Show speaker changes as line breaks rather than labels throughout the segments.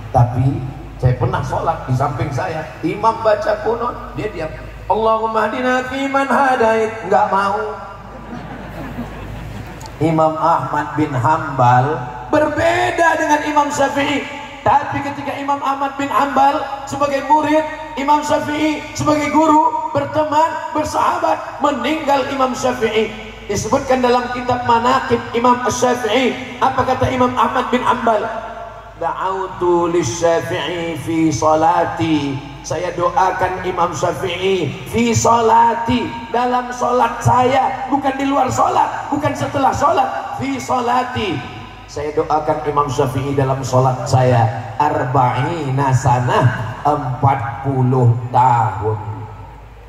Tapi saya pernah sholat di samping saya, imam baca kunut, dia diam. Allahumma hadina fiman hadait, nggak mau. Imam Ahmad bin Hambal berbeda dengan Imam Syafi'i. Tapi ketika Imam Ahmad bin Hambal sebagai murid, Imam Syafi'i sebagai guru, berteman, bersahabat, meninggal Imam Syafi'i. Disebutkan dalam kitab Manaqib Imam Syafi'i. Apa kata Imam Ahmad bin Hambal? Da'autu lisyafi'i fi salati. Saya doakan Imam Syafi'i fi salati, dalam salat saya, bukan di luar salat, bukan setelah salat. Fi salati, saya doakan Imam Syafi'i dalam salat saya. Arba'ina sanah, 40 tahun.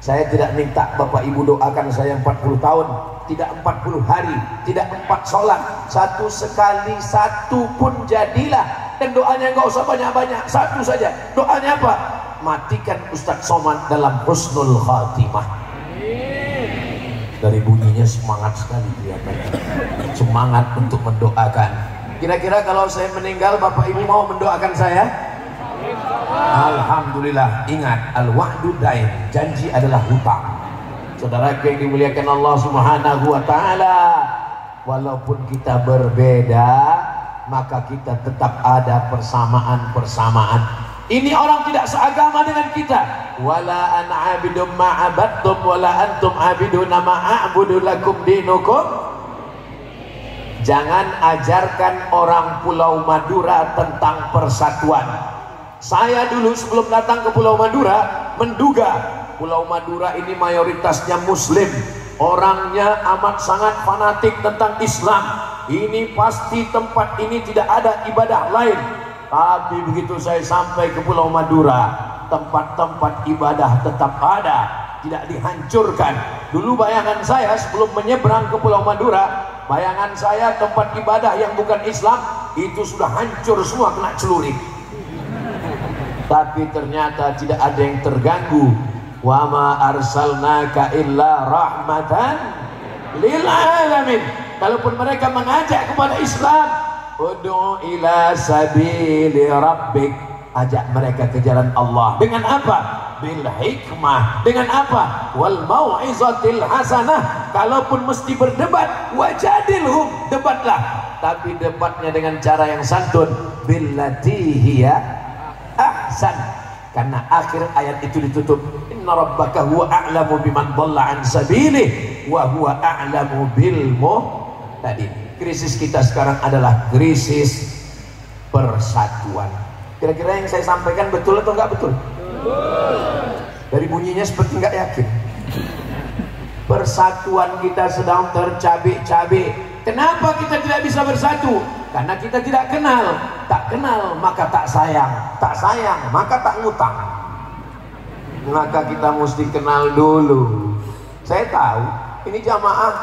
Saya tidak minta Bapak Ibu doakan saya 40 tahun, tidak 40 hari, tidak 4 sholat, satu sekali, satu pun jadilah. Dan doanya nggak usah banyak-banyak, satu saja. Doanya apa? Matikan Ustadz Somad dalam husnul khatimah. Dari bunyinya semangat sekali kelihatannya, semangat untuk mendoakan. Kira-kira kalau saya meninggal, Bapak Ibu mau mendoakan saya? Alhamdulillah. Ingat, al-wa'du dain, janji adalah hutang. Saudara yang dimuliakan Allah Subhanahu wa taala, walaupun kita berbeda, maka kita tetap ada persamaan-persamaan. Ini orang tidak seagama dengan kita. Wala ana 'abidum ma 'abadtum wala antum 'abiduna ma a'budu lakum dinukum. Jangan ajarkan orang Pulau Madura tentang persatuan. Saya dulu sebelum datang ke Pulau Madura menduga Pulau Madura ini mayoritasnya Muslim, orangnya amat sangat fanatik tentang Islam. Ini pasti tempat ini tidak ada ibadah lain. Tapi begitu saya sampai ke Pulau Madura, tempat-tempat ibadah tetap ada, tidak dihancurkan. Dulu bayangan saya sebelum menyeberang ke Pulau Madura, bayangan saya tempat ibadah yang bukan Islam itu sudah hancur semua, kena celurit. Tapi ternyata tidak ada yang terganggu. Wa ma arsalnaka illa rahmatan lil alamin. Kalaupun mereka mengajak kepada Islam, ud'u ila sabili rabbik, ajak mereka ke jalan Allah. Dengan apa? Bil hikmah. Dengan apa? Wal mau'izatil hasanah. Kalaupun mesti berdebat, wajadilhum, debatlah. Tapi debatnya dengan cara yang santun. Billati hiya ahsan. Karena akhir ayat itu ditutup, inna rabbaka huwa a'lamu biman dhalla an sabilihi wa huwa a'lamu bil muhtadin. Krisis kita sekarang adalah krisis persatuan. Kira-kira yang saya sampaikan betul atau enggak betul? Dari bunyinya seperti enggak yakin. Persatuan kita sedang tercabik-cabik. Kenapa kita tidak bisa bersatu? Karena kita tidak kenal. Tak kenal maka tak sayang, tak sayang maka tak ngutang. Maka kita mesti kenal dulu. Saya tahu ini jamaah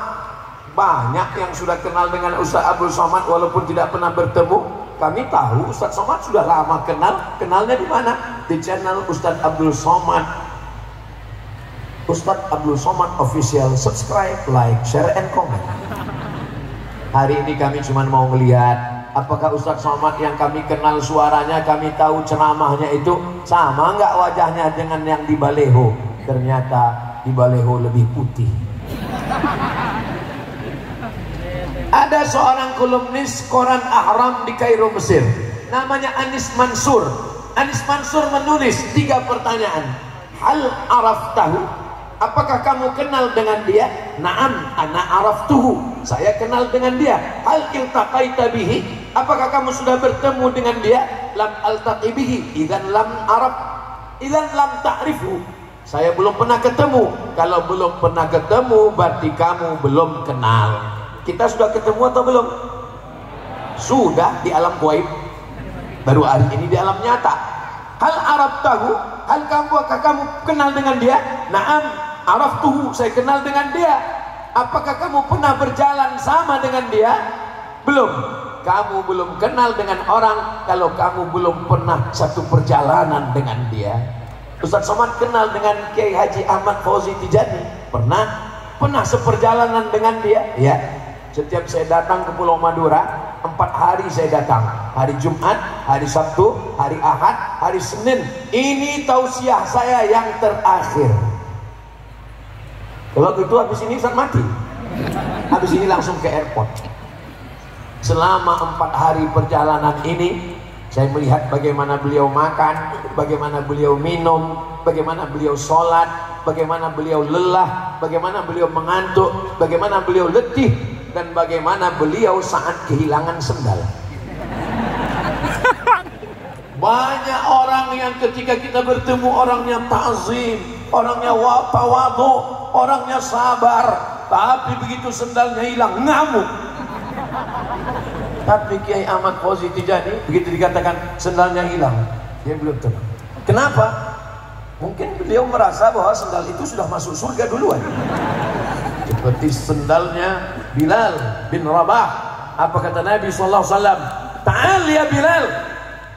banyak yang sudah kenal dengan Ustaz Abdul Somad walaupun tidak pernah bertemu. Kami tahu Ustaz Somad sudah lama kenal. Kenalnya di mana? Di channel Ustaz Abdul Somad. Ustaz Abdul Somad Official. Subscribe, like, share, and comment. Hari ini kami cuma mau melihat apakah Ustaz Somad yang kami kenal suaranya, kami tahu ceramahnya itu sama nggak wajahnya dengan yang di Baleho. Ternyata di Baleho lebih putih. Ada seorang kolumnis koran Ahram di Kairo, Mesir, namanya Anis Mansur. Anis Mansur menulis 3 pertanyaan. Hal araftahu, apakah kamu kenal dengan dia? Naam, ana araftuhu, saya kenal dengan dia. Hal iltaqaita bihi, apakah kamu sudah bertemu dengan dia? Lam altaqi bihi, idzan lam araf, idzan lam ta'rifu, saya belum pernah ketemu. Kalau belum pernah ketemu berarti kamu belum kenal. Kita sudah ketemu atau belum? Sudah di alam gaib, baru hari ini di alam nyata. Hal araftahu, hal apakah kamu kenal dengan dia? Naam araftuhu, saya kenal dengan dia. Apakah kamu pernah berjalan sama dengan dia? Belum. Kamu belum kenal dengan orang kalau kamu belum pernah satu perjalanan dengan dia. Ustaz Somad kenal dengan Kiai Haji Ahmad Fauzi Tijani. Pernah seperjalanan dengan dia? Ya. Setiap saya datang ke Pulau Madura, 4 hari saya datang. Hari Jumat, hari Sabtu, hari Ahad, hari Senin. Ini tausiah saya yang terakhir. Kalau gitu habis ini Ustaz mati. Habis ini langsung ke airport. Selama 4 hari perjalanan ini, saya melihat bagaimana beliau makan, bagaimana beliau minum, bagaimana beliau sholat, bagaimana beliau lelah, bagaimana beliau mengantuk, bagaimana beliau letih, dan bagaimana beliau saat kehilangan sendal. Banyak orang yang ketika kita bertemu orangnya ta'zim, orangnya tawadhu, orangnya sabar, tapi begitu sendalnya hilang ngamuk. Tapi Kiai Ahmad Fauzi Tijani begitu dikatakan sendalnya hilang, dia belum tenang. Kenapa? Mungkin beliau merasa bahwa sendal itu sudah masuk surga duluan. Seperti sendalnya Bilal bin Rabah. Apa kata Nabi SAW? Ta'al ya Bilal,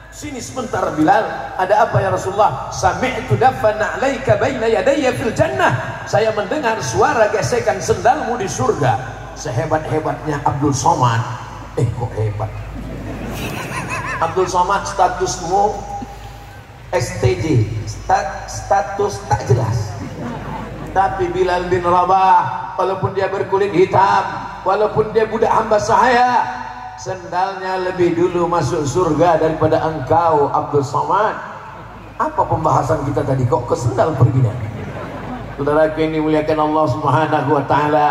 sini sebentar Bilal. Ada apa ya Rasulullah? Sami'tu dafan alaika baina yadayya fil jannah. Saya mendengar suara gesekan sendalmu di surga. Sehebat-hebatnya Abdul Somad. Kok hebat? Abdul Somad statusmu STJ, status tak jelas. Tapi Bilal bin Rabah, walaupun dia berkulit hitam, walaupun dia budak hamba sahaya, sendalnya lebih dulu masuk surga daripada engkau Abdul Somad. Apa pembahasan kita tadi? Kok ke sendal perginya? Saudara yang dimuliakan Allah Subhanahu wa taala,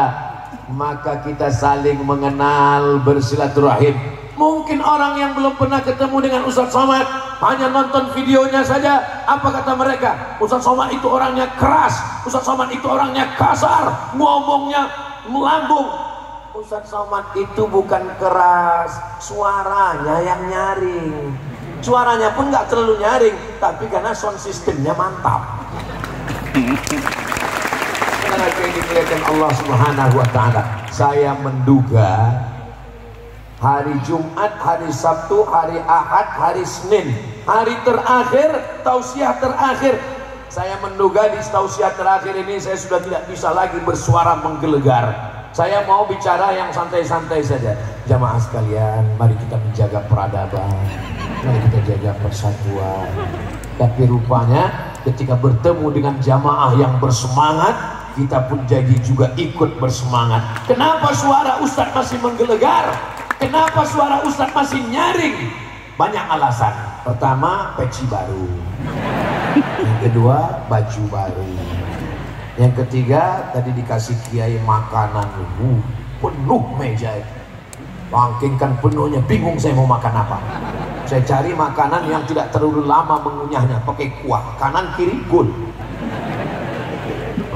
maka kita saling mengenal, bersilaturahim. Mungkin orang yang belum pernah ketemu dengan Ustaz Somad hanya nonton videonya saja. Apa kata mereka? Ustaz Somad itu orangnya keras, Ustaz Somad itu orangnya kasar, ngomongnya melambung. Ustaz Somad itu bukan keras, suaranya yang nyaring. Suaranya pun nggak terlalu nyaring, tapi karena sound systemnya mantap. Karena yang dimuliakan Allah Subhanahu wa taala, saya menduga hari Jumat, hari Sabtu, hari Ahad, hari Senin, hari terakhir, tausiah terakhir, saya menduga di tausiah terakhir ini saya sudah tidak bisa lagi bersuara menggelegar. Saya mau bicara yang santai-santai saja. Jamaah sekalian, mari kita menjaga peradaban, mari kita jaga persatuan. Tapi rupanya ketika bertemu dengan jamaah yang bersemangat, kita pun jadi juga ikut bersemangat. Kenapa suara Ustadz masih menggelegar? Kenapa suara Ustadz masih nyaring? Banyak alasan. Pertama, peci baru. Yang kedua, baju baru. Yang ketiga, tadi dikasih kiai makanan penuh meja itu. Bangkingkan penuhnya, bingung saya mau makan apa. Saya cari makanan yang tidak terlalu lama mengunyahnya, pakai kuah, kanan kiri gul.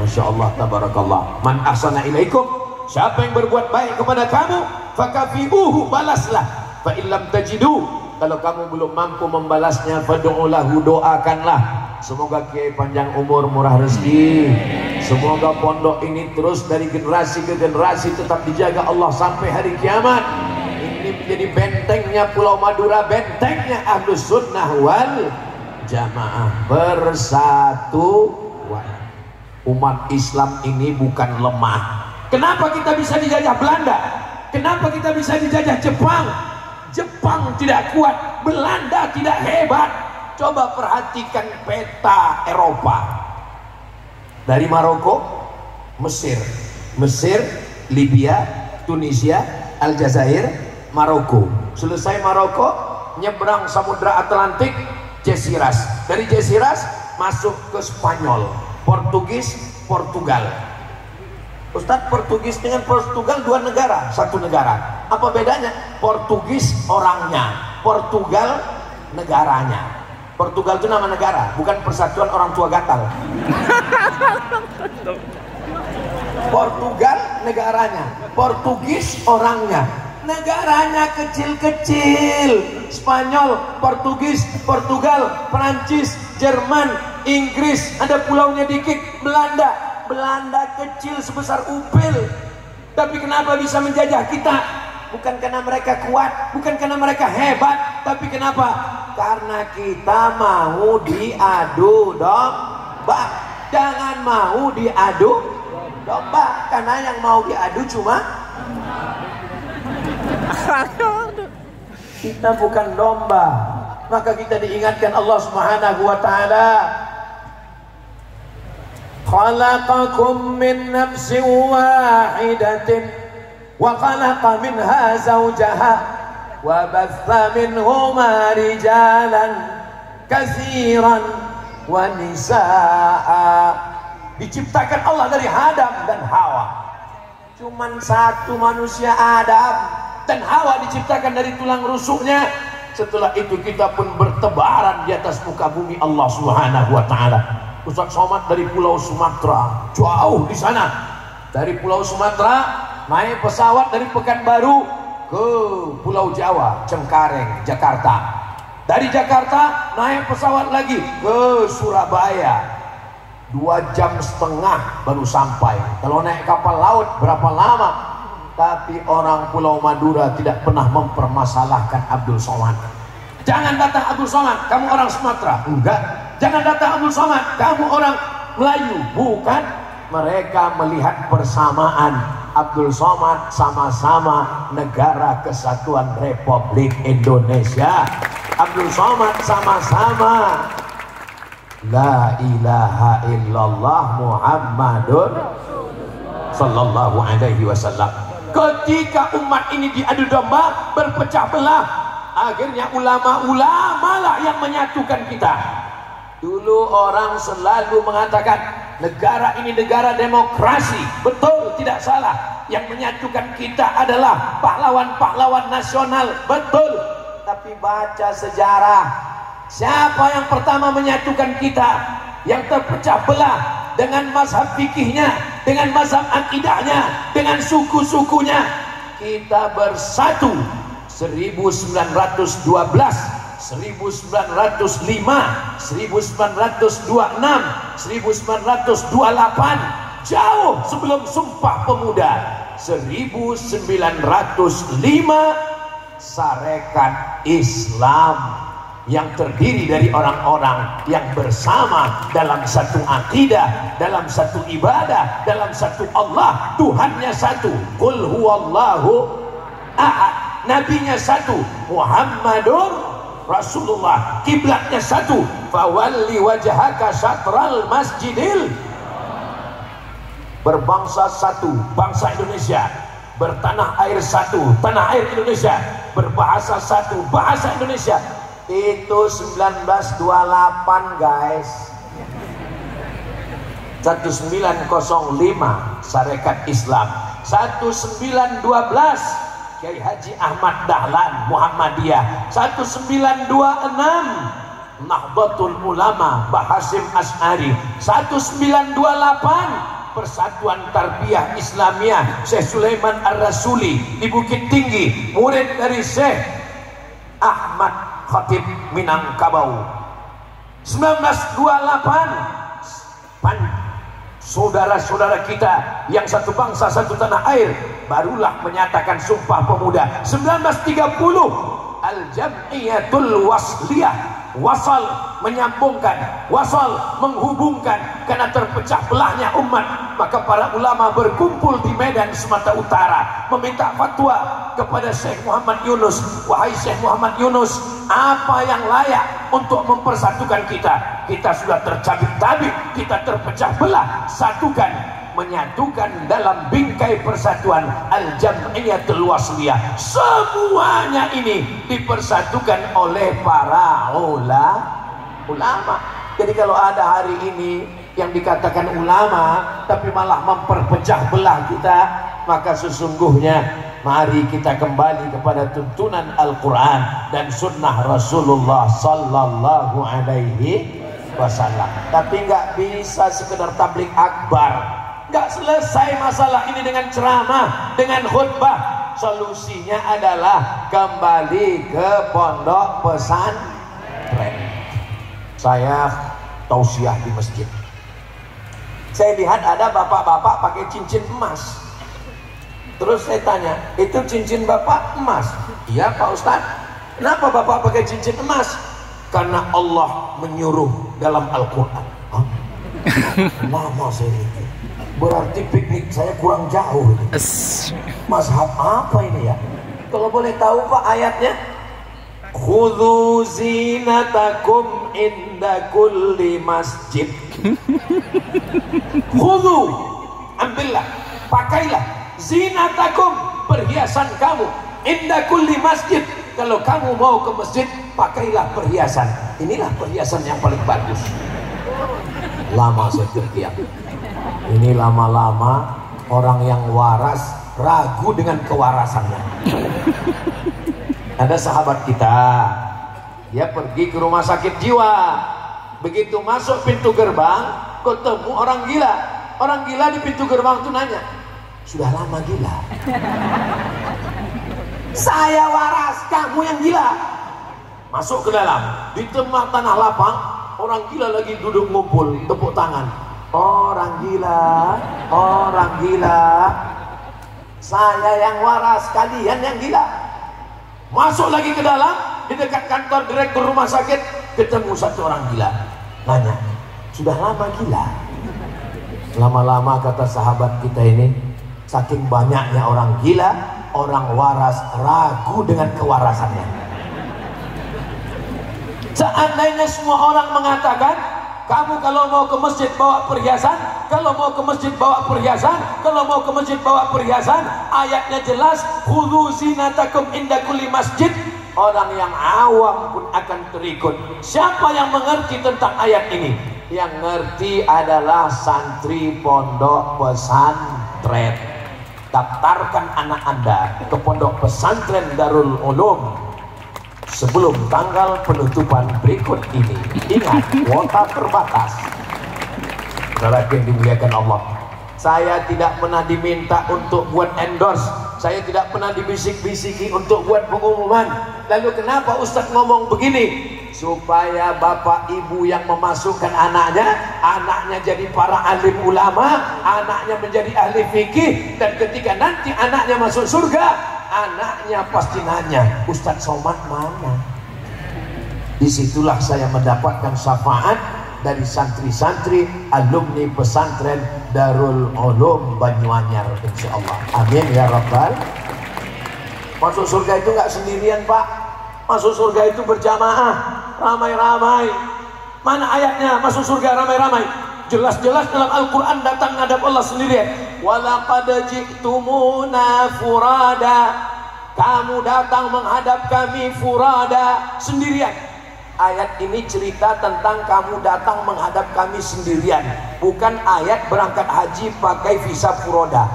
Masya Allah, tabarakallah. Man ahsana ilaikum, siapa yang berbuat baik kepada kamu, fakafi'uhu, balaslah. Fa illam tajidu, kalau kamu belum mampu membalasnya, fad'ulahu, doakanlah. Semoga kiai panjang umur, murah rezeki. Semoga pondok ini terus dari generasi ke generasi tetap dijaga Allah sampai hari kiamat. Ini menjadi bentengnya Pulau Madura, bentengnya Ahlus Sunnah wal Jamaah. Persatuan. Umat Islam ini bukan lemah. Kenapa kita bisa dijajah Belanda? Kenapa kita bisa dijajah Jepang? Jepang tidak kuat, Belanda tidak hebat. Coba perhatikan peta Eropa. Dari Maroko, Mesir, Libya, Tunisia, Aljazair, Maroko. Selesai Maroko, nyebrang Samudra Atlantik, Jesiras. Dari Jesiras masuk ke Spanyol, Portugis, Portugal. Ustadz, Portugis dengan Portugal dua negara, satu negara. Apa bedanya? Portugis orangnya, Portugal negaranya. Portugal itu nama negara, bukan persatuan orang tua gatal. Portugal negaranya, Portugis orangnya. Negaranya kecil-kecil. Spanyol, Portugis, Portugal, Perancis, Jerman, Inggris, ada pulaunya dikit. Belanda kecil sebesar upil. Tapi kenapa bisa menjajah kita? Bukan karena mereka kuat, bukan karena mereka hebat, tapi kenapa? Karena kita mau diadu domba. Jangan mau diadu domba, karena yang mau diadu cuma Kita bukan domba. Maka kita diingatkan Allah Subhanahu wa taala, khalaqakum min nafsin wahidatin wa khalaqa minha zawjaha wa batha minhuma rijalan katsiran wa nisaa. Diciptakan Allah dari Adam dan Hawa. Cuman satu manusia, Adam, dan Hawa diciptakan dari tulang rusuknya. Setelah itu kita pun bertebaran di atas muka bumi Allah Subhanahu wa taala. Ustaz Somad dari Pulau Sumatera, jauh di sana. Dari Pulau Sumatera naik pesawat dari Pekanbaru ke Pulau Jawa, Cengkareng, Jakarta. Dari Jakarta naik pesawat lagi ke Surabaya. 2,5 jam baru sampai. Kalau naik kapal laut berapa lama? Tapi orang Pulau Madura tidak pernah mempermasalahkan Abdul Somad. Jangan datang Abdul Somad, kamu orang Sumatera. Enggak. Jangan datang Abdul Somad, kamu orang Melayu. Bukan. Mereka melihat persamaan. Abdul Somad sama-sama Negara Kesatuan Republik Indonesia. Abdul Somad sama-sama La ilaha illallah Muhammadun sallallahu alaihi wasallam. Ketika umat ini diadu domba, berpecah belah, akhirnya ulama-ulama lah yang menyatukan kita. Dulu orang selalu mengatakan negara ini negara demokrasi. Betul, tidak salah. Yang menyatukan kita adalah pahlawan-pahlawan nasional. Betul. Tapi baca sejarah, siapa yang pertama menyatukan kita, yang terpecah belah dengan mazhab fikihnya, dengan mazhab akidahnya, dengan suku-sukunya? Kita bersatu 1912, 1905, 1926, 1928, jauh sebelum Sumpah Pemuda. 1905 Sarekat Islam yang terdiri dari orang-orang yang bersama dalam satu akidah, dalam satu ibadah, dalam satu Allah. Tuhannya satu, qul huwallahu ahad. Nabinya satu, Muhammadur Rasulullah. Kiblatnya satu, fawalli wajhaka syatral masjidil. Berbangsa satu, bangsa Indonesia. Bertanah air satu, tanah air Indonesia. Berbahasa satu, bahasa Indonesia. Itu 1928 guys. 1905 Sarekat Islam. 1912 Kiai Haji Ahmad Dahlan Muhammadiyah. 1926 Nahdlatul Ulama Mbah Hasyim Asy'ari. 1928 Persatuan Tarbiyah Islamiyah Syekh Sulaiman Ar-Rasuli di Bukit Tinggi, murid dari Syekh Ahmad Khatib Minangkabau. 1928 saudara-saudara kita yang satu bangsa satu tanah air barulah menyatakan Sumpah Pemuda. 1930 Al-Jam'iyatul Wasliyah, wasal menyambungkan, wasal menghubungkan. Karena terpecah belahnya umat, maka para ulama berkumpul di Medan Sumatera Utara meminta fatwa kepada Syekh Muhammad Yunus. Wahai Syekh Muhammad Yunus, apa yang layak untuk mempersatukan kita? Kita sudah tercabik-cabik, kita terpecah belah. Satukan, menyatukan dalam bingkai persatuan Al-Jam'iyatul Wasliyah. Semuanya ini dipersatukan oleh para ulama. Jadi kalau ada hari ini yang dikatakan ulama tapi malah memperpecah belah kita, maka sesungguhnya mari kita kembali kepada tuntunan Al-Quran dan sunnah Rasulullah sallallahu alaihi wasallam. Tapi nggak bisa sekedar tablik akbar. Nggak selesai masalah ini dengan ceramah, dengan khutbah. Solusinya adalah kembali ke pondok pesantren. Saya tausiah di masjid. Saya lihat ada bapak-bapak pakai cincin emas. Terus saya tanya, itu cincin bapak emas? Iya Pak Ustadz. Kenapa bapak pakai cincin emas? Karena Allah menyuruh dalam Al-Quran. Lama saya mikir. Berarti piknik saya kurang jauh ini. Mazhab apa ini ya? Kalau boleh tahu Pak ayatnya? khudhu zinatakum inda kulli masjid. Khudhu, ambillah, pakailah zinatakum, perhiasan kamu, inda kulli masjid. Kalau kamu mau ke masjid, pakailah perhiasan. Inilah perhiasan yang paling bagus. Lama saya terdiam. Ini lama-lama orang yang waras ragu dengan kewarasannya. Ada sahabat kita, dia pergi ke rumah sakit jiwa. Begitu masuk pintu gerbang, ketemu orang gila. Orang gila di pintu gerbang itu nanya, sudah lama gila? Saya waras, kamu yang gila. Masuk ke dalam, di tengah tanah lapang, orang gila lagi duduk ngumpul, tepuk tangan. Orang gila, orang gila. Saya yang waras, kalian yang gila. Masuk lagi ke dalam, di dekat kantor direktur rumah sakit, ketemu satu orang gila. Nanya, sudah lama gila? Lama-lama kata sahabat kita ini, saking banyaknya orang gila, orang waras ragu dengan kewarasannya. Seandainya semua orang mengatakan, kamu kalau mau ke masjid bawa perhiasan, kalau mau ke masjid bawa perhiasan, kalau mau ke masjid bawa perhiasan, ayatnya jelas, khudhu zinatakum inda kulli masjid. Orang yang awam pun akan terikut. Siapa yang mengerti tentang ayat ini? Yang ngerti adalah santri pondok pesantren. Daftarkan anak Anda ke pondok pesantren Darul Ulum sebelum tanggal penutupan berikut ini. Ingat, kuota terbatas. Saudara yang dimuliakan Allah, saya tidak pernah diminta untuk buat endorse, saya tidak pernah dibisik-bisiki untuk buat pengumuman. Lalu kenapa Ustadz ngomong begini? Supaya bapak ibu yang memasukkan anaknya, anaknya jadi para alim ulama, anaknya menjadi ahli fikih, dan ketika nanti anaknya masuk surga, anaknya pasti nanya, Ustadz Somad mana? Disitulah saya mendapatkan syafaat dari santri-santri alumni pesantren Darul Ulum Banyuanyar, insyaallah. Amin ya rabbal. Masuk surga itu nggak sendirian, Pak. Masuk surga itu berjamaah, ramai-ramai. Mana ayatnya masuk surga ramai-ramai? Jelas-jelas dalam Al-Quran datang ngadap Allah sendirian. Walaqad ji'tumuna furada. Kamu datang menghadap kami furada, sendirian. Ayat ini cerita tentang kamu datang menghadap kami sendirian, bukan ayat berangkat haji pakai visa furoda.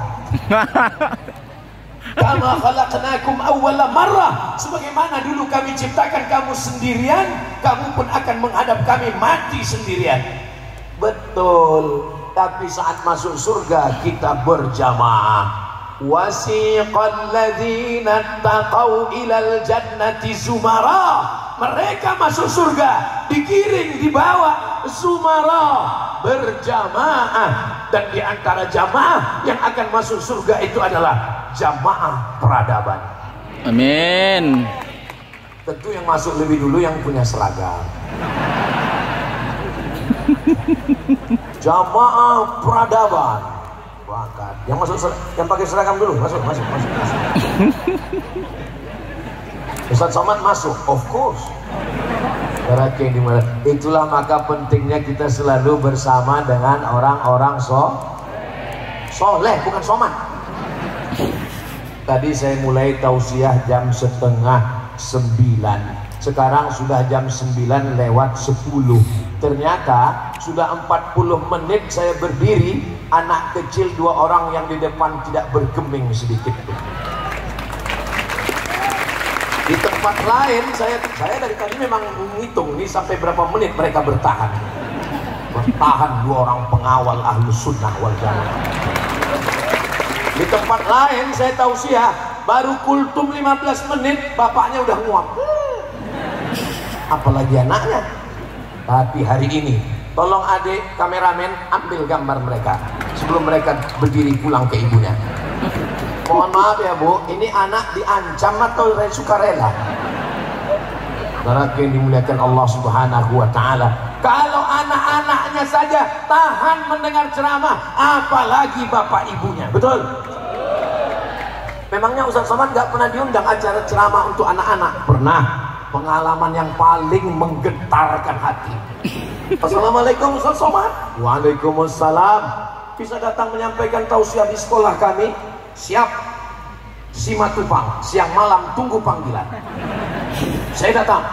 Kama khalaqnakum awwala marrah, sebagaimana dulu kami ciptakan kamu sendirian, kamu pun akan menghadap kami mati sendirian. Betul, tapi saat masuk surga kita berjamaah. Wasiqal ladzina taqaw ilal jannati zumara. Mereka masuk surga digiring, dibawa zumara, berjamaah. Dan di antara jamaah yang akan masuk surga itu adalah jamaah peradaban.
Amin.
Tentu yang masuk lebih dulu yang punya seragam. Jamaah peradaban. Berangkat. Yang masuk, yang pakai seragam dulu, masuk. Ustadz Somad masuk, of course. Itulah maka pentingnya kita selalu bersama dengan orang-orang soleh, bukan somad. Tadi saya mulai tausiah jam 8:30. Sekarang sudah jam 9 lewat 10. Ternyata sudah 40 menit saya berdiri, anak kecil 2 orang yang di depan tidak bergeming sedikit pun. Di tempat lain saya dari tadi memang menghitung nih sampai berapa menit mereka bertahan 2 orang pengawal Ahlus Sunnah wal Jamaah. Di tempat lain saya tausiah baru kultum 15 menit bapaknya udah nguap, apalagi anaknya. Tapi hari ini tolong adik kameramen ambil gambar mereka sebelum mereka berdiri pulang ke ibunya. Mohon maaf ya Bu, ini anak diancam atau sukarela? Saudara yang dimuliakan Allah Subhanahu wa Ta'ala, kalau anak-anaknya saja tahan mendengar ceramah, apalagi bapak ibunya. Betul? Memangnya Ustadz Somad gak pernah diundang acara ceramah untuk anak-anak? Pernah. pengalaman yang paling menggetarkan hati. Assalamualaikum Ustaz Somad. Waalaikumsalam. Bisa datang menyampaikan tausiah di sekolah kami? Siap. Simatupang, siang malam tunggu panggilan. Saya datang.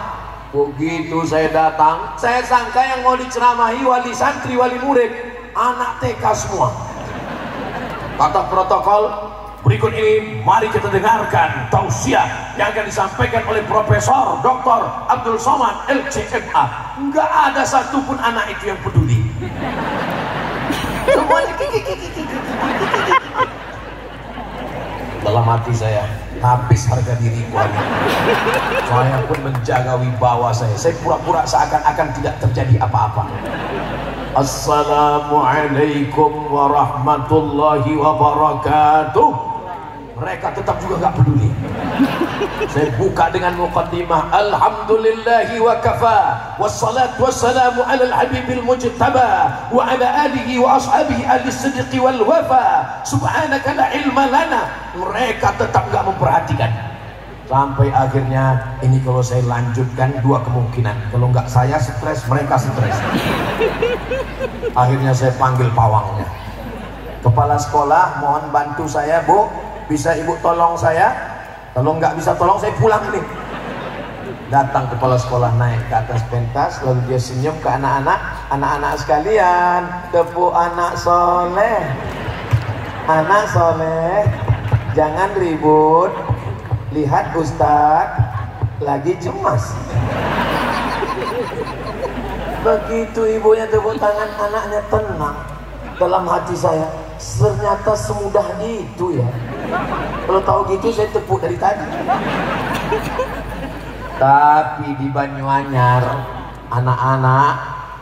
Begitu saya datang, saya sangka yang mau diceramahi wali santri, wali murid, anak TK semua. Kata protokol, berikut ini mari kita dengarkan tausiah yang akan disampaikan oleh Profesor Dr. Abdul Somad LCMA. Enggak ada satupun anak itu yang peduli. Semuanya dalam hati saya habis harga diriku. Saya pun menjaga wibawa saya. Saya pura-pura seakan-akan tidak terjadi apa-apa. Assalamualaikum warahmatullahi wabarakatuh. Mereka tetap juga nggak peduli. Saya buka dengan muqaddimah. Alhamdulillahi wa kafa, wassalatu wassalamu ala al-habibil mujtaba wa ala alihi wa ashabihi ahli sidqi wal wafa. Subhanaka la ilma lana. Mereka tetap nggak memperhatikan. Sampai akhirnya ini kalau saya lanjutkan dua kemungkinan. Kalau nggak saya stres, mereka stres. Akhirnya saya panggil pawangnya. Kepala sekolah, mohon bantu saya, Bu. Bisa ibu tolong saya? Kalau nggak bisa tolong, saya pulang nih. Datang kepala sekolah naik ke atas pentas, lalu dia senyum ke anak-anak. Anak-anak sekalian, tepuk anak soleh. Anak soleh, jangan ribut. Lihat Ustadz lagi cemas. Begitu ibunya tepuk tangan, anaknya tenang. Dalam hati saya, ternyata semudah itu ya. Kalau tahu gitu saya tepuk dari tadi. Tapi di Banyuanyar, anak-anak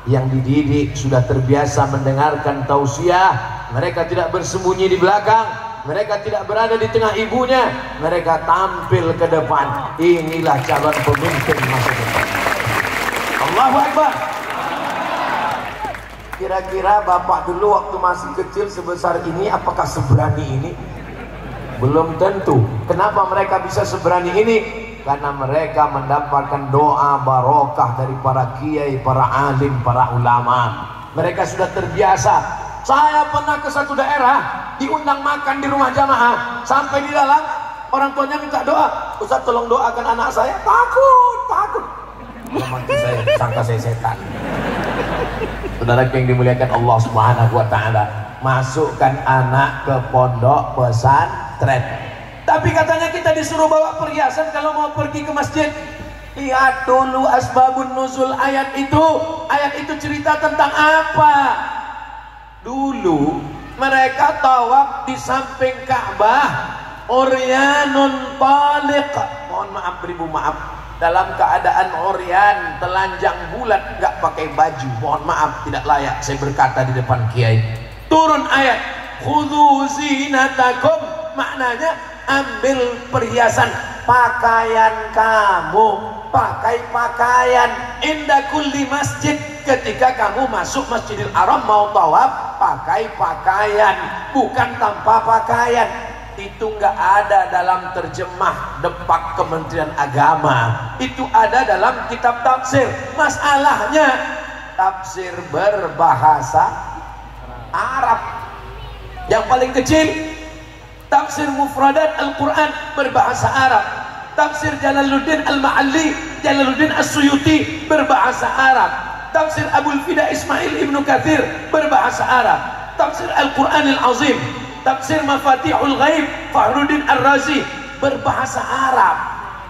yang dididik sudah terbiasa mendengarkan tausiah. Mereka tidak bersembunyi di belakang, mereka tidak berada di tengah ibunya, mereka tampil ke depan. Inilah calon pemimpin masa depan. Allahu Akbar. Kira-kira bapak dulu waktu masih kecil sebesar ini, apakah seberani ini? Belum tentu. Kenapa mereka bisa seberani ini? Karena mereka mendapatkan doa barokah dari para kiai, para alim, para ulama. Mereka sudah terbiasa. Saya pernah ke satu daerah, diundang makan di rumah jamaah. Sampai di dalam, orang tuanya minta doa. Ustaz tolong doakan anak saya. Takut. Mati saya, sangka saya setan. Saudara yang dimuliakan Allah Subhanahu wa taala, masukkan anak ke pondok pesantren. Tapi katanya kita disuruh bawa perhiasan kalau mau pergi ke masjid. Lihat dulu asbabun nuzul ayat itu. Ayat itu cerita tentang apa? Dulu mereka tawaf di samping Ka'bah, uryanun taliq. Mohon maaf, beribu maaf, dalam keadaan oryan, telanjang bulat, nggak pakai baju. Mohon maaf, tidak layak saya berkata di depan kiai. Turun ayat khudhu zinatakum, maknanya ambil perhiasan. Pakaian kamu, pakai pakaian inda kulli masjid. Ketika kamu masuk Masjidil Haram mau tawaf, pakai pakaian, bukan tanpa pakaian. Itu nggak ada dalam terjemah depak Kementerian Agama. Itu ada dalam kitab tafsir. Masalahnya tafsir berbahasa Arab. Yang paling kecil tafsir Mufradat Al-Quran berbahasa Arab. Tafsir Jalaluddin Al-Ma'alli, Jalaluddin As-Suyuti berbahasa Arab. Tafsir Abul Fida Ismail Ibnu Katsir berbahasa Arab. Tafsir Al-Quranil Azim, Tafsir Mafatihul Ghaib Fahruddin Ar-Razi berbahasa Arab.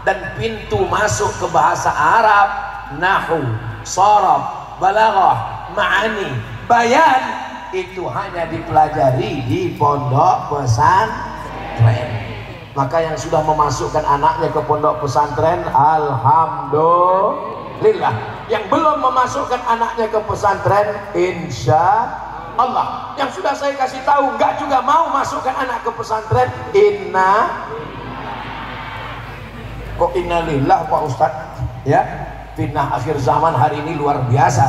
Dan pintu masuk ke bahasa Arab, nahwu, sharaf, balaghah, ma'ani, bayan, itu hanya dipelajari di pondok pesantren. Maka yang sudah memasukkan anaknya ke pondok pesantren, alhamdulillah. Yang belum memasukkan anaknya ke pesantren, insya Allah. Yang sudah saya kasih tahu nggak juga mau masukkan anak ke pesantren, kok innalillah Pak Ustadz ya. Fitnah akhir zaman hari ini luar biasa.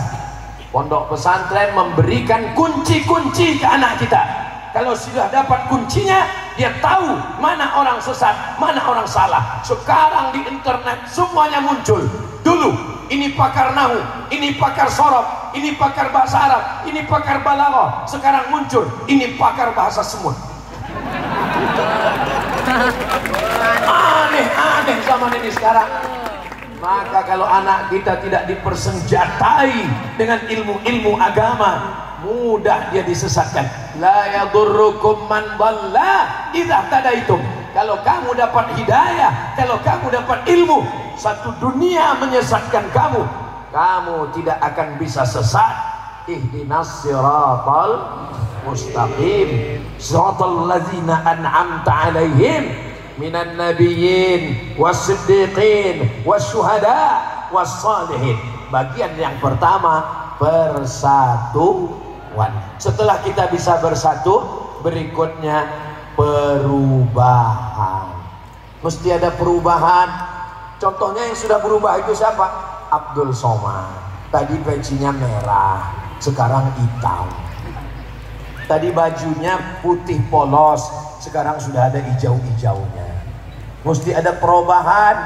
Pondok pesantren memberikan kunci-kunci ke anak kita. Kalau sudah dapat kuncinya, dia tahu mana orang sesat, mana orang salah. Sekarang di internet semuanya muncul. Dulu ini pakar nahu, ini pakar sorof, ini pakar bahasa Arab, ini pakar balaghah. Sekarang muncul ini pakar bahasa semut. Aneh-aneh zaman ini sekarang. Maka kalau anak kita tidak dipersenjatai dengan ilmu-ilmu agama, mudah dia disesatkan. La yadurrukum man dhalla idza tadaitum. Kalau kamu dapat hidayah, kalau kamu dapat ilmu, satu dunia menyesatkan kamu, kamu tidak akan bisa sesat. Ihdinas siratal mustaqim, siratal ladzina an'amta 'alaihim minan nabiyyin was-siddiqin was-syuhada was-salihin. Bagian yang pertama, persatuan. Setelah kita bisa bersatu, berikutnya perubahan. Mesti ada perubahan. Contohnya yang sudah berubah itu siapa? Abdul Somad. Tadi pecinya merah, sekarang hitam. Tadi bajunya putih polos, sekarang sudah ada hijau-hijaunya. Mesti ada perubahan.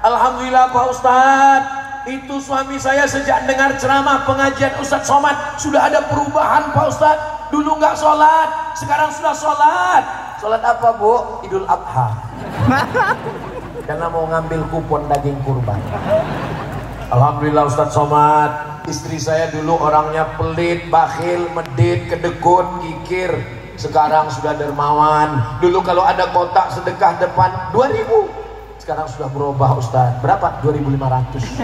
Alhamdulillah Pak Ustadz, itu suami saya sejak dengar ceramah pengajian Ustadz Somad sudah ada perubahan Pak Ustadz. Dulu nggak sholat, sekarang sudah sholat. Sholat apa Bu? Idul Adha. Karena mau ngambil kupon daging kurban. Alhamdulillah Ustadz Somad, istri saya dulu orangnya pelit, bakhil, medit, kedekut, kikir. Sekarang sudah dermawan. Dulu kalau ada kotak sedekah depan 2.000, sekarang sudah berubah Ustaz. Berapa? 2.500.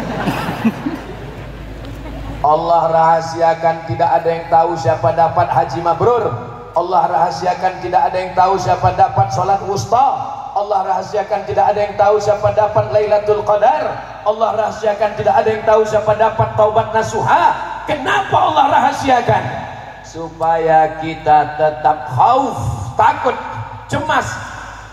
Allah rahasiakan, tidak ada yang tahu siapa dapat haji mabrur. Allah rahasiakan, tidak ada yang tahu siapa dapat sholat wusta. Allah rahasiakan, tidak ada yang tahu siapa dapat Lailatul Qadar. Allah rahasiakan, tidak ada yang tahu siapa dapat taubat nasuha. Kenapa Allah rahasiakan? Supaya kita tetap khauf, takut, cemas,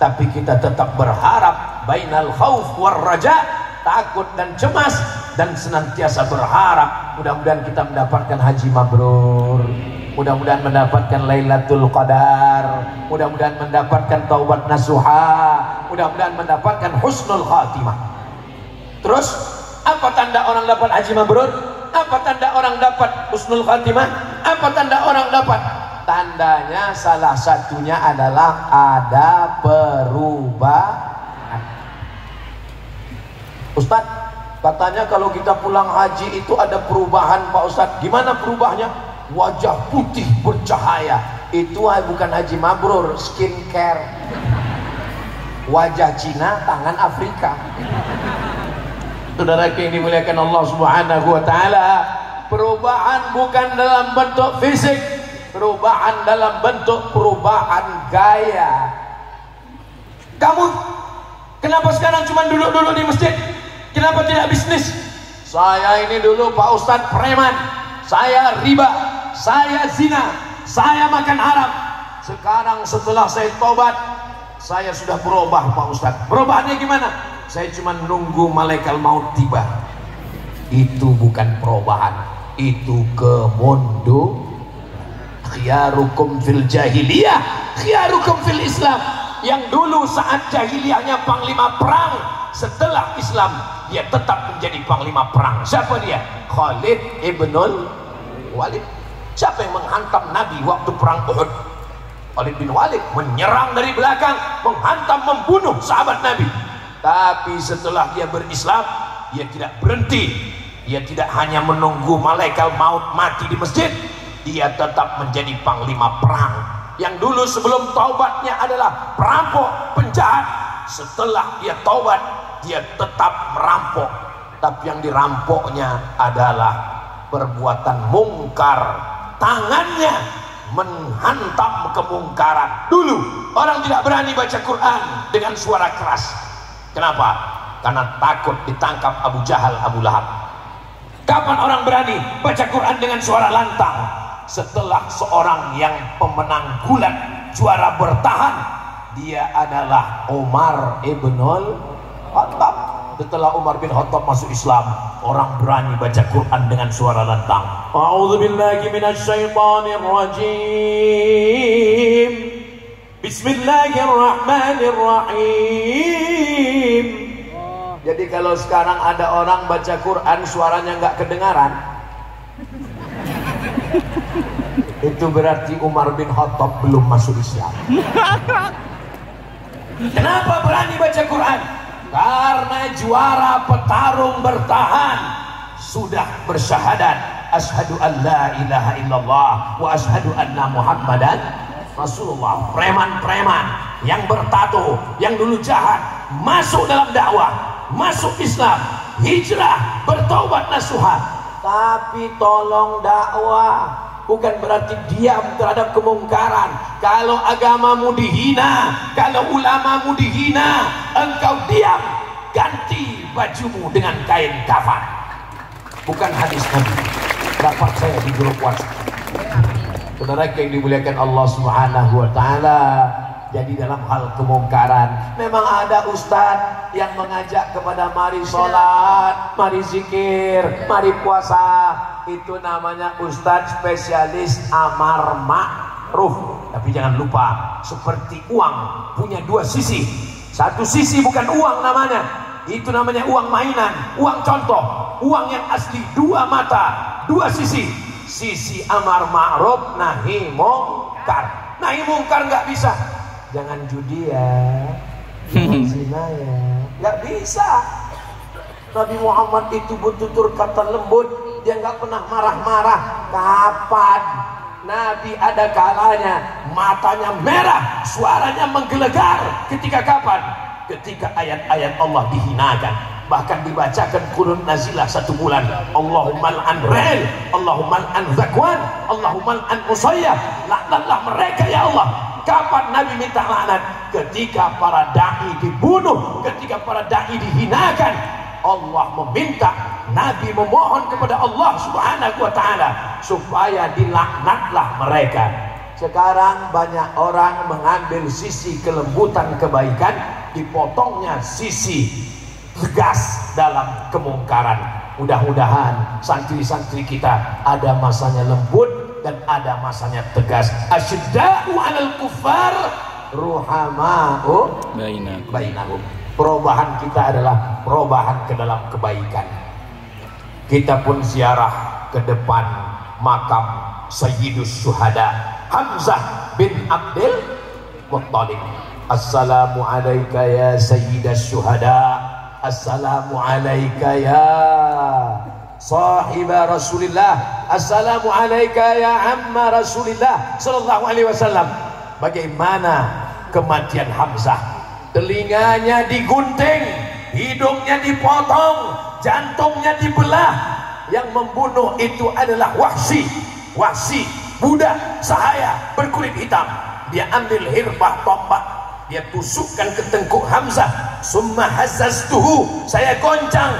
tapi kita tetap berharap. Bainal khauf war raja, takut dan cemas, dan senantiasa berharap. Mudah-mudahan kita mendapatkan haji mabrur, mudah-mudahan mendapatkan Lailatul Qadar, mudah-mudahan mendapatkan taubat nasuha, mudah-mudahan mendapatkan husnul khatimah. Terus apa tanda orang dapat haji mabrur? Apa tanda orang dapat husnul khatimah? Apa tanda orang dapat? Tandanya salah satunya adalah ada perubahan. Ustaz, katanya kalau kita pulang haji itu ada perubahan Pak Ustaz. Gimana perubahannya? Wajah putih bercahaya. Itu bukan haji mabrur, skincare. Wajah Cina, tangan Afrika. Saudara yang dimuliakan Allah Subhanahu wa taala, perubahan bukan dalam bentuk fisik, perubahan dalam bentuk perubahan gaya. Kamu kenapa sekarang cuma duduk-duduk di masjid? Kenapa tidak bisnis? Saya ini dulu Pak Ustadz preman, saya riba, saya zina, saya makan haram. Sekarang setelah saya tobat, saya sudah berubah Pak Ustadz. Perubahannya gimana? Saya cuma nunggu malaikat maut tiba. Itu bukan perubahan, itu kemunduran. Khiyarukum fil jahiliyah, khiyarukum fil Islam. Yang dulu saat jahiliyahnya panglima perang, setelah Islam dia tetap menjadi panglima perang. Siapa dia? Khalid ibnul Walid. Siapa yang menghantam Nabi waktu perang Uhud? Khalid bin Walid menyerang dari belakang, menghantam, membunuh sahabat Nabi. Tapi setelah dia berislam, dia tidak berhenti. Dia tidak hanya menunggu malaikat maut mati di masjid, dia tetap menjadi panglima perang. Yang dulu sebelum taubatnya adalah perampok, penjahat. Setelah dia taubat, dia tetap merampok. Tapi yang dirampoknya adalah perbuatan mungkar. Tangannya menghantam kemungkaran. Dulu orang tidak berani baca Quran dengan suara keras. Kenapa? Karena takut ditangkap Abu Jahal, Abu Lahab. Kapan orang berani baca Quran dengan suara lantang? Setelah seorang yang pemenang gulat, juara bertahan, dia adalah Umar ibnul Khattab. setelah Umar bin Khattab masuk Islam, orang berani baca Quran dengan suara lantang. A'udzubillahi minasyaitonir rajim. Bismillahirrahmanirrahim. Jadi kalau sekarang ada orang baca Quran suaranya nggak kedengaran, itu berarti Umar bin Khattab belum masuk Islam. Kenapa berani baca Quran? Karena juara petarung bertahan sudah bersyahadat, asyhadu an la ilaha illallah wa asyhadu anna muhammadan rasulullah. Preman-preman yang bertato, yang dulu jahat, masuk dalam dakwah, masuk Islam, hijrah, bertaubat nasuha. Tapi tolong dakwah bukan berarti diam terhadap kemungkaran. Kalau agamamu dihina, kalau ulamamu dihina, engkau diam, ganti bajumu dengan kain kafan. Bukan hadis Nabi, dapat saya di grup WhatsApp. Saudara yang dimuliakan Allah Subhanahu wa taala, jadi dalam hal kemungkaran memang ada ustadz yang mengajak kepada mari sholat, mari zikir, mari puasa. Itu namanya ustadz spesialis amar ma'ruf. Tapi jangan lupa, seperti uang punya dua sisi. Satu sisi bukan uang namanya, itu namanya uang mainan, uang contoh. Uang yang asli dua mata, dua sisi. Sisi amar ma'ruf, nahi mungkar. Nahi mungkar nggak bisa. Jangan judi ya, jangan zina ya, nggak bisa. Nabi Muhammad itu bertutur kata lembut, dia nggak pernah marah-marah. Kapan Nabi ada kalanya matanya merah, suaranya menggelegar? Ketika kapan? Ketika ayat-ayat Allah dihinakan, bahkan dibacakan kurun nazilah 1 bulan. Allahumma al'an rel, Allahumma al'an zakwan, Allahumma al'an usayyah. Laknatlah mereka ya Allah. Kapan Nabi minta laknat? Ketika para da'i dibunuh, ketika para da'i dihinakan. Allah meminta, Nabi memohon kepada Allah Subhanahu wa ta'ala supaya dilaknatlah mereka. Sekarang banyak orang mengambil sisi kelembutan kebaikan, dipotongnya sisi tegas dalam kemungkaran. Mudah-mudahan santri-santri kita ada masanya lembut dan ada masanya tegas. Asyidda'u 'alal kuffar ruhama'u bainahum. Perubahan kita adalah perubahan ke dalam kebaikan. Kita pun ziarah ke depan makam Sayyidus Syuhada Hamzah bin Abdul Muttalib. Assalamu alayka ya Sayyidas Syuhada, assalamu alayka ya sahiba Rasulillah, assalamu alayka ya amma Rasulillah sallallahu alaihi wasallam. Bagaimana kematian Hamzah? Telinganya digunting, hidungnya dipotong, jantungnya dibelah. Yang membunuh itu adalah Wahsy. Wahsy, budak sahaya berkulit hitam. Dia ambil hirbah tombak, dia tusukkan ke tengkuk Hamzah. Summa hazzaztuhu, saya goncang.